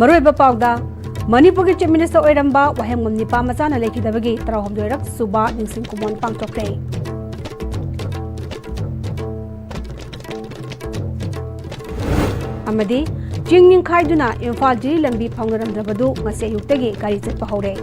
Maruiba Pauda, Manipuri Chief Minister Oiramba, Wahemum Nipamazana Leki Davagi, Trahom Durak, Suba, Ningsim Kumon Pangtokre. Amadi, Jingning Kaiduna, Infal Ji Lambi Pangaram Rabadu, Mase Yutagi, Garizet Pahore.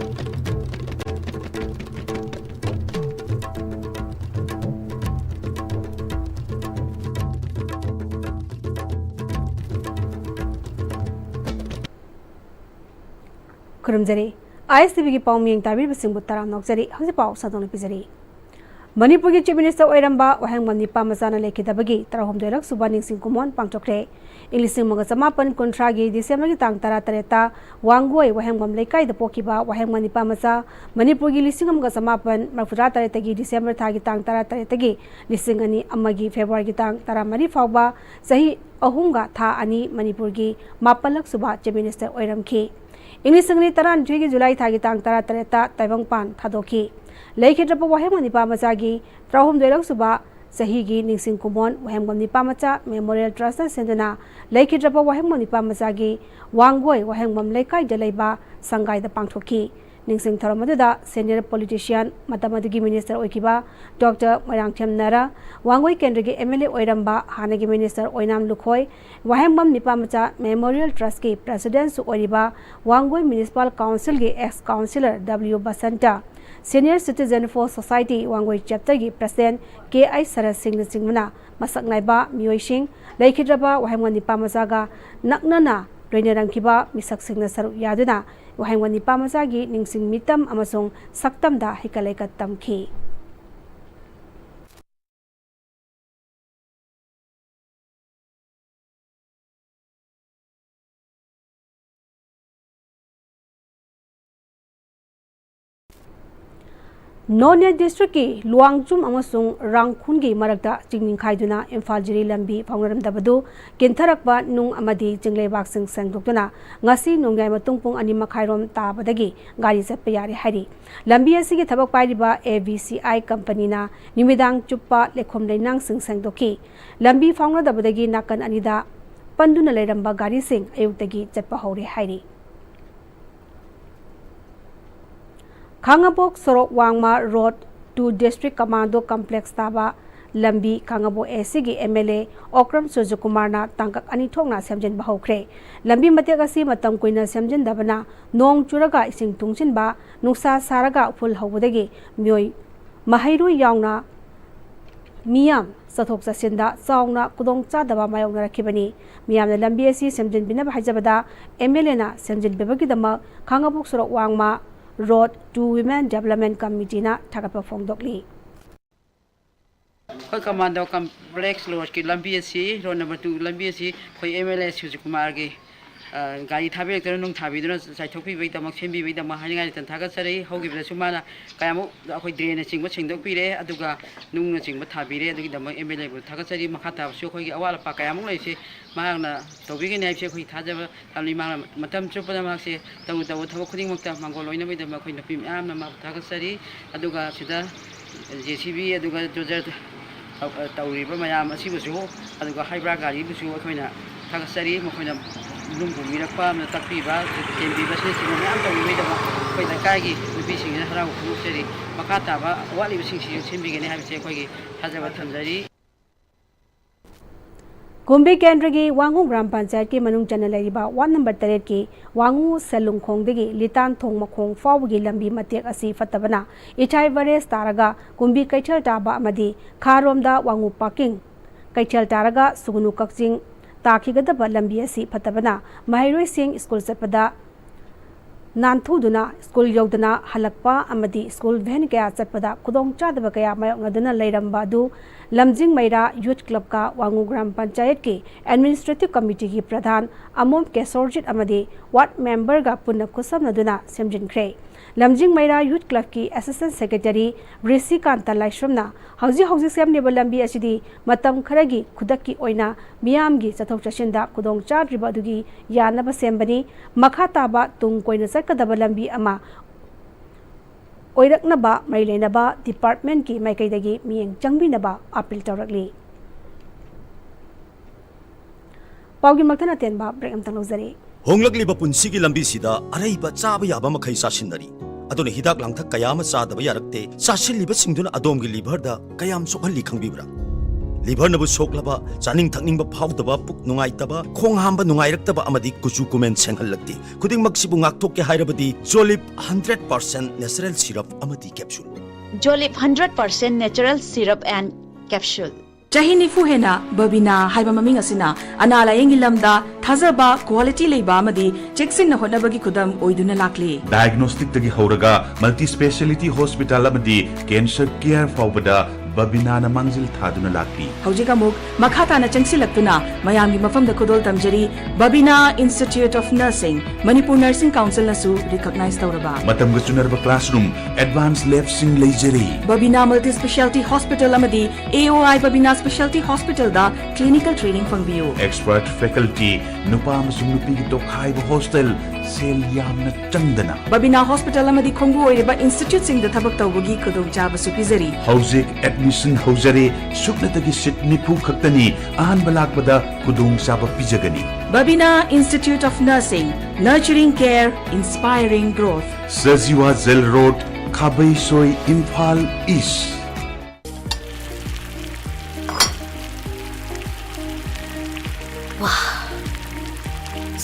Kurumzari, Am-Istv ki paum miyeng tabir basing butara nokzari, hausi pao sadong lepizari. Manipuri Chief Minister Oiramba, Wahemum Nipamazana Leki Davagi, Trahom Durak, Suba, Ningsim Kumon Pangtokre. Ilising mga samapan kontragi Disyembre kitang tara-tareta, Wanggoy, Wahemum Lekay da Pokiba, Wahemum Nipamaza, Manipuri lising mga samapan, Magfura-taretagi Disyembre tagitang tara-taretagi, lising ani amagi February kitang taramari fauba, sahi ahunga tha ani Manipuri mapalak Suba Chief Minister Oiramki. English ni taran juigi July tagitang tara-tareta Taibangpan Tadoki. Laikhidrapa Wahemum Nipamazagi, Trahom Durak Suba, Sahigi Ningsim Kumon, Wahemum Nipamaza, Memorial Trust Senduna, Laikhidrapa Wahemum Nipamazagi, Wanggoy, Wahemum Lekay Jalaiba, Sangay da Pangtoki. Ningsim Tharamaduda, Senior Politician, Matamadigi Minister Oikiba, Dr. Marangchem Nara, Wanggoy Kendrigi MLA Oiramba, Hanagi Minister Oinam Lukhoy, Wahemum Nipamaza, Memorial Trust ki President Su Oiriba, Wanggoy Municipal Council ki Ex-Councillor W. Basanta, Senior Citizen for Society Wanggoy Chapter ki President K.I. Saras Singh Singmana, Masak Naiba, Mioy Singh, Laikhidrapa Wahemum Nipamazaga, Naknana, Doinarangkiba, Misak Singh Saru Yaduna, Wahemum Nipamazagi, Ningsing Mitam, Amasong Saktamda Hikalaikat Tamki. Nonya District ki Luangchum amasung Rangkhun gi marakta Jingning Khaiduna Imphal Jiri Lambi Phangnaram Dabadu Kintharakpa Nung Amadi Jingleibak Sing Sengdokduna ngasi nongai matung pung 2:30 tabadagi gari chatpa yare hairi lambi asigi thabak pairiba AVCI company na nimidang chuppa lekhom leinang sing sengdoki lambi phangna dabadagi nakan anida panduna leiramba gari sing ayuktagi chatpa hore hairi Khangabok Sorok Wangma Road to District Commando Complex Taba Lambi Khangabo Esigi MLA Okram Sujukumarna Tangkak Anithongna Semjen Bahokre Lambi Matekasi Matam Kuina Semjen Dabana Nong Churaga Ising Tungsin Ba Nuksa Saraga Full Hobudagi Myoy Mahairu Yauna Miyam Sathok Sasinda Sauna Kudong Chadaba Mayong Rakibani Miyam Lambi Asi Semjen Binab Hajabada MLA na Semjen Bebagidama Khangabok Sorok Wangma Road to Women Development Committee na Thakapa Phongdokli. Commando Complex Lodge ki lambi asi road number 2 lambi asi khoi MLA Sujukumar gi gari thabi ekta nung thabi duna saithokpi bai tamak sembi bai tamak haningai tan thaga sari hogi bra sumana kayamu akhoi drain chingba chingdokpi re aduga nung na chingba thabi re adugi damak MLA bu thaga sari makha ta su khoi gi awala pa kayamu laise mahangna tobigi ne aipse khoi thajaba tamli mangna matam chupada makse tamu tamu thabak khuding makta mangol loina bai damak khoi napi amna ma thaga sari aduga sida JCB aduga dozer Tauriba Mayam Asibusu, aduga Hybra Gari Busu, Akoina, Tagasari, Mokoina, Lungu Mirapa, Tapiba, Tembi Basis, Anto, Kagi, the fishing in Harau, Seri, Makataba, what you see, Simbi and have Sequagi, Hazava Tanzari. Gumbi Kendrigi, Wangu Gram Panchayat ki Manung Channel Lariba, 1 number 3 ki Wangu Selung Kongdigi, Litan Thong Makong, Fawgi Lambi Matek Asi Fatabana, Ichai Vares Taraga, Gumbi Kaichal Taba Amadi, Karomda Wangu Parking, Kaichal Taraga, Sugunu Kaksing, Takigadaba Lambi Asi Fatabana, Mahiroi Singh School Sapada, Nantuduna, School Yodana, Halakpa, Amadi, School Van Kaya Sapada, Kudong Chadabakaya, Mayongadana Lairambadu, Lamjing Maira Youth Club ka Wangu Gram Panchayat ki Administrative Committee ki Pradhan Amom Kesorjit Amadi Ward Member ga Punna Kusam Naduna Semjin Kre Lamjing Maira Youth Club ki Assistant Secretary Risi Kanta Laishramna Hauzi Sem Neba Lambi Asidi Matam Kharagi Kudaki Oina Miyamgi Sathok Chashinda Kudong Chadriba Dugi Yanaba Sembani Makhataba Tung Koina Sakadaba Lambi Ama Oiraknaba Mailenaba Department ki Maikaidagi Miyeng Changbinaba Appeal Tawrakli Paugi Magtana Tenba Break Amtang Lozari ꯍꯣꯡꯂꯛꯂꯤꯕ ꯄꯨꯟꯁꯤꯒꯤ ꯂꯝꯕꯤꯁꯤꯗ ꯑꯔꯩꯕ ꯆꯥꯕ ꯌꯥꯕ ꯃꯈꯩ ꯆꯥꯁꯤꯟꯅꯔꯤ ꯑꯗꯨꯅ ꯍꯤꯗꯥꯛ ꯂꯥꯡꯊꯛ ꯀꯌꯥ ꯑꯃ ꯆꯥꯗꯕ ꯌꯥꯔꯛꯇꯦ ꯆꯥꯁꯤꯜꯂꯤꯕꯁꯤꯡꯗꯨꯅ ꯑꯗꯣꯝꯒꯤ ꯂꯤꯚꯔꯗ ꯀꯌꯥꯝ ꯁꯣꯛꯍꯜꯂꯤ ꯈꯪꯕꯤꯕ꯭ꯔꯥ ꯂꯤꯚꯔꯅꯕꯨ ꯁꯣꯛꯂꯕ ꯆꯥꯅꯤꯡ ꯊꯛꯅꯤꯡꯕ ꯐꯥꯎꯗꯕ ꯄꯨꯛ ꯅꯨꯡꯉꯥꯏꯇꯕ ꯈꯣꯡ ꯍꯥꯝꯕ ꯅꯨꯡꯉꯥꯏꯔꯛꯇꯕ ꯑꯃꯗꯤ ꯀꯨꯆꯨ ꯀꯨꯃꯦꯟ ꯁꯦꯡꯍꯜꯂꯛꯇꯦ ꯈꯨꯗꯤꯡꯃꯛꯁꯤꯕꯨ ꯉꯥꯛꯊꯣꯛꯀꯦ ꯍꯥꯏꯔꯕꯗꯤ ꯖꯣꯂꯤꯞ 100% ꯅꯦꯆꯔꯦꯜ ꯁꯤꯔꯞ ꯑꯃꯗꯤ capsule Jolip 100% natural syrup and capsule. Chahi nifu hena babina haiba maming asina anala yengi lamda thazaba quality leiba amadi cheksin na honabagi kudam oiduna lakli. Diagnostic tagi hauraga multi speciality hospital amadi cancer care faubada babina na mangzil thaduna lakli. Haujika muk makhata na changsilaktuna mayamgi mafamda kudol tamjari Babina Institute of Nursing Manipur Nursing Council nasu recognize tawraba. Matam ga chunarba classroom advanced lab sing leijari. Babina Multi Specialty Hospital amadi AOI Babina Specialty Hospital da clinical training fangbiyo. Expert faculty nupa amasung nupi gi tokhai ba hostel sel yamna changdana. Babina Hospital amadi khongbu oiriba institute sing da thabak tawbagi kudong jaba su pizari. Hauzik admission haujare sukna tagi sit nipu khaktani ahan balakbada kudung saba pijagani. Babina Institute of Nursing Nurturing Care Inspiring Growth. Sajiwa Zel Road Khabai Soi Imphal East.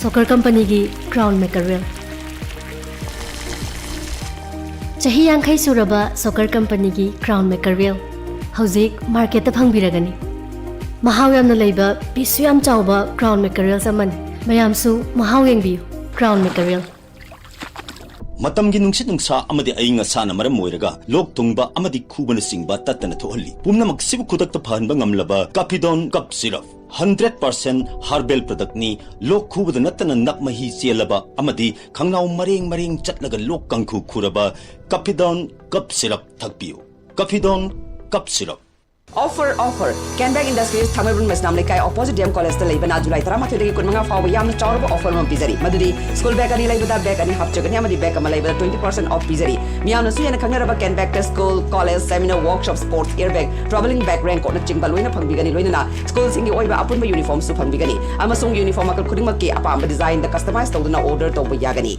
Soccer company gi crown maker wheel chahi yankhai suraba soccer company gi crown maker wheel hauzik market ta phangbiragani mahaw yamna leiba pisu yam chawba crown maker wheel saman mayam su mahaw yengbi crown maker wheel ꯃꯇꯝꯒꯤ ꯅꯨꯡꯁꯤꯠ ꯅꯨꯡꯁꯥ ꯑꯃꯗꯤ ꯑꯏꯪ ꯑꯁꯥꯅ ꯃꯔꯝ ꯑꯣꯏꯔꯒ ꯂꯣꯛ ꯊꯨꯡꯕ ꯑꯃꯗꯤ ꯈꯨꯕꯅ ꯆꯤꯡꯕ ꯇꯠꯇꯅ ꯊꯣꯛꯍꯜꯂꯤ ꯄꯨꯝꯅꯃꯛꯁꯤꯕꯨ ꯈꯨꯗꯛꯇ ꯐꯍꯟꯕ ꯉꯝꯂꯕ ꯀꯥꯐꯤꯗꯣꯟ ꯀꯞ ꯁꯤꯔꯞ 100% ꯍꯥꯔꯕꯦꯜ ꯄ꯭ꯔꯗꯛꯅꯤ ꯂꯣꯛ ꯈꯨꯕꯗ ꯅꯠꯇꯅ ꯅꯞ ꯃꯍꯤ ꯆꯦꯜꯂꯕ ꯑꯃꯗꯤ ꯈꯪꯅꯥꯎ ꯃꯔꯦꯡ ꯃꯔꯦꯡ ꯆꯠꯂꯒ ꯂꯣꯛ ꯀꯪꯈꯨ ꯈꯨꯔꯕ ꯀꯥꯐꯤꯗꯣꯟ ꯀꯞ syrup ꯊꯛꯄꯤꯌꯨ ꯀꯥꯐꯤꯗꯣꯟ cup syrup Offer Canberg Industries Thamabun Masnam Lekai opposite DM College ta leibana July 13 dagi kunmanga fawa yamna chawraba offer ma pizari maduri school bag ani leibada bag ani hapchagani amadi bag ama leibada 20% off pizari miyamna su yana khangaraba Canberg ta school college seminar workshop sports airbag traveling bag rank na chingba loina phangbigani loina school singi oiba apunba uniform su phangbigani amasung uniform akal khudingmak ki apamba design da customize tawduna order tawba yagani.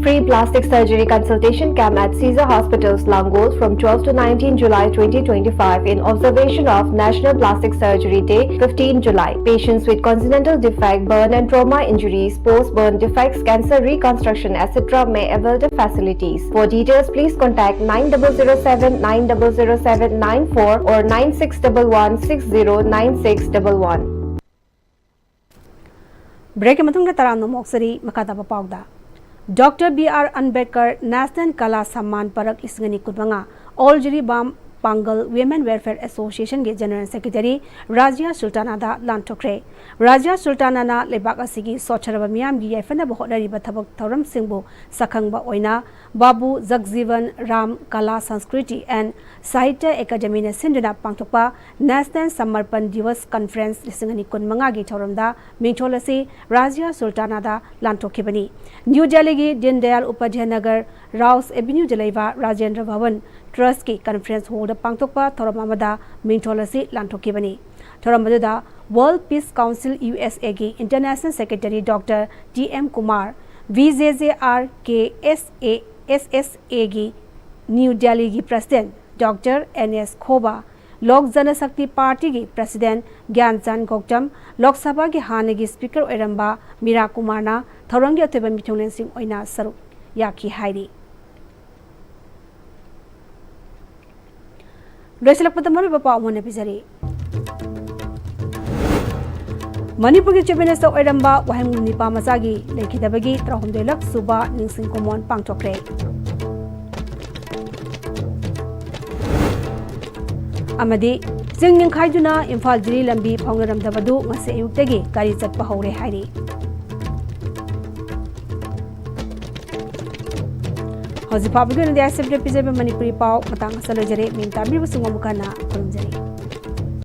Free plastic surgery consultation camp at Caesar Hospitals, Langos from 12 to 19 July 2025 in observation of National Plastic Surgery Day 15 July. Patients with congenital defect, burn and trauma injuries, post-burn defects, cancer reconstruction, etc. may avail the facilities. For details, please contact 9007 9007 94 or 9611 609611. Break matunga tarano moksari makata papawda. Dr. B.R. Ambedkar National Kala Samman Parak Isngani Kudbanga All Jiri Bam Pangal Women Welfare Association ge General Secretary Razia Sultana da Lantokre Razia Sultana na lebak asigi socharaba miyam gi yafana ba hodari ba thabak thoram singbu sakhangba oina Babu Jagjivan Ram Kala Sanskriti and Sahitya Academy na sinduna pangthokpa National Samarpan Divas Conference lisingani kunmanga gi thoramda mingtholasi Razia Sultana da Lantokhibani New Delhi gi Din Dayal Upadhyay Nagar Rouse Avenue Jalaiva Rajendra Bhavan Trust ki conference hall da pangthokpa thoram amada mingtholasi Lantokhibani thoram aduda World Peace Council USA gi International Secretary Dr. T.M. Kumar VJJR ke SSA gi New Delhi gi President Dr. N.S. Khoba Lok Janashakti Party gi President Gyanchand Goktam Lok Sabha gi Hanagi Speaker Oiramba Mira Kumar na thorangi ateba mithunglen sing oina saruk yaki hairi Reselakpata mariba pa amone bizari Manipur ki Chief Minister Oiramba Wahang Nipa Masagi Lekidabagi Trahumdelak Suba Ningsing Komon Pangtokre Amadi Jingning Khaiduna Imphal Jiri Lambi Phongnaram Dabadu ngase ayuktagi gari chatpa hore hairi Hozi Pabugin the Assembly Manipuri Pau Matang Salajare Mintabri Sungomukana